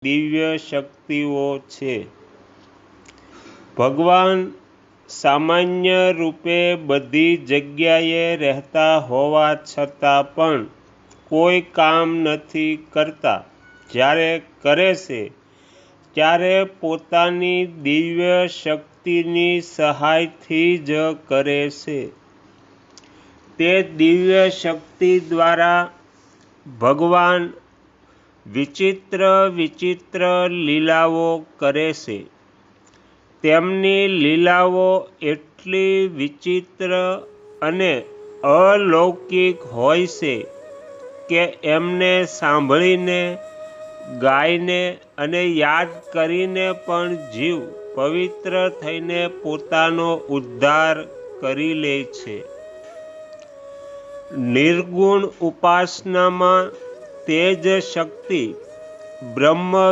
દિવ્ય શક્તિઓ છે. ભગવાન સામાન્ય રૂપે બધી જગ્યાએ રહેતા હોવા છતાં પણ કોઈ કામ નથી કરતા. જ્યારે કરે છે ત્યારે પોતાની દિવ્ય શક્તિની સહાયથી જ કરે છે. તે દિવ્ય શક્તિ દ્વારા ભગવાન વિચિત્ર વિચિત્ર લીલાઓ કરે છે. તેમની લીલાઓ એટલી વિચિત્ર અને અલૌકિક હોય છે કે એમને સાંભળીને, ગાઈને અને યાદ કરીને પણ જીવ પવિત્ર થઈને પોતાનો ઉદ્ધાર કરી લે છે. નિર્ગુણ ઉપાસનામાં તે જ શક્તિ બ્રહ્મ